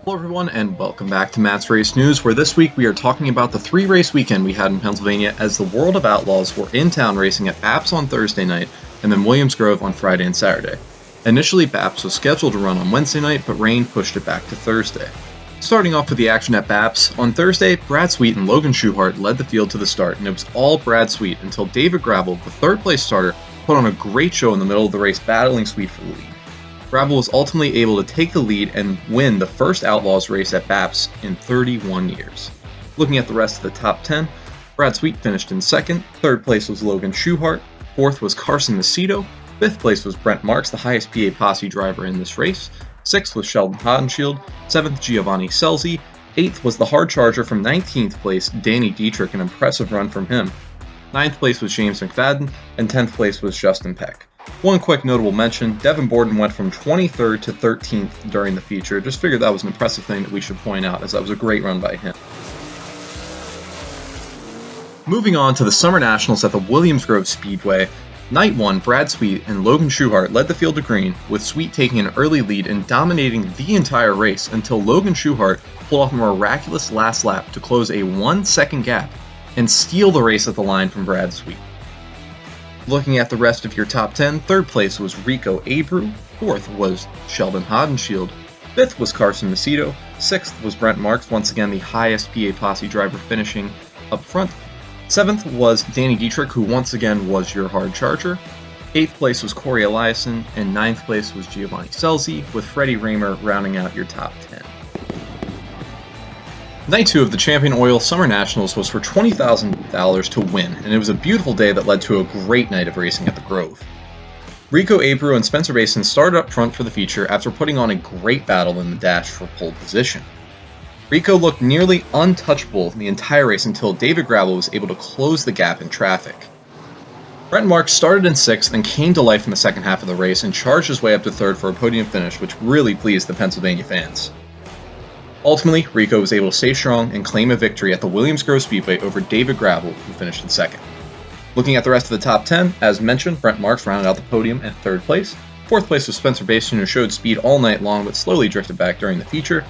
Hello everyone and welcome back to Matt's Race News, where this week we are talking about the 3-race weekend we had in Pennsylvania as the World of Outlaws were in town racing at BAPS on Thursday night and then Williams Grove on Friday and Saturday. Initially, BAPS was scheduled to run on Wednesday night, but rain pushed it back to Thursday. Starting off with the action at BAPS, on Thursday, Brad Sweet and Logan Schuchart led the field to the start, and it was all Brad Sweet until David Gravel, the third-place starter, put on a great show in the middle of the race, battling Sweet for the lead. Gravel was ultimately able to take the lead and win the first Outlaws race at BAPS in 31 years. Looking at the rest of the top 10, Brad Sweet finished in second, third place was Logan Schuchart, fourth was Carson Macedo, fifth place was Brent Marks, the highest PA Posse driver in this race, sixth was Sheldon Hodenshield, seventh Giovanni Selzy, eighth was the hard charger from 19th place Danny Dietrich, an impressive run from him, ninth place was James McFadden, and 10th place was Justin Peck. One quick notable mention, Devin Borden went from 23rd to 13th during the feature. Just figured that was an impressive thing that we should point out, as that was a great run by him. Moving on to the Summer Nationals at the Williams Grove Speedway, Night 1, Brad Sweet and Logan Schuchart led the field to green, with Sweet taking an early lead and dominating the entire race until Logan Schuchart pulled off a miraculous last lap to close a 1-second gap and steal the race at the line from Brad Sweet. Looking at the rest of your top 10, third place was Rico Abreu, fourth was Sheldon Hodenshield, fifth was Carson Macedo, sixth was Brent Marks, once again the highest PA Posse driver finishing up front, seventh was Danny Dietrich, who once again was your hard charger, eighth place was Corey Eliason, and ninth place was Giovanni Selzy, with Freddie Raymer rounding out your top 10. Night 2 of the Champion Oil Summer Nationals was for $20,000 to win, and it was a beautiful day that led to a great night of racing at the Grove. Rico Abreu and Spencer Basin started up front for the feature after putting on a great battle in the dash for pole position. Rico looked nearly untouchable the entire race until David Gravel was able to close the gap in traffic. Brent Marks started in 6th and came to life in the second half of the race and charged his way up to 3rd for a podium finish, which really pleased the Pennsylvania fans. Ultimately, Rico was able to stay strong and claim a victory at the Williams Grove Speedway over David Gravel, who finished in 2nd. Looking at the rest of the top 10, as mentioned, Brent Marks rounded out the podium at 3rd place. 4th place was Spencer Basin, who showed speed all night long but slowly drifted back during the feature.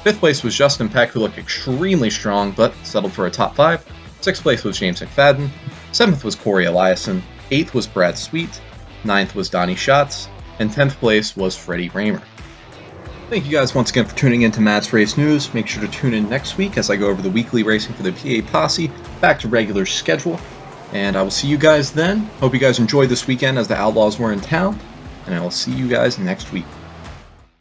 5th place was Justin Peck, who looked extremely strong but settled for a top 5. 6th place was James McFadden. 7th was Corey Eliason. 8th was Brad Sweet. 9th was Donnie Schatz. And 10th place was Freddie Raymer. Thank you guys once again for tuning in to Matt's Race News. Make sure to tune in next week as I go over the weekly racing for the PA Posse, back to regular schedule. And I will see you guys then. Hope you guys enjoyed this weekend as the Outlaws were in town, and I will see you guys next week.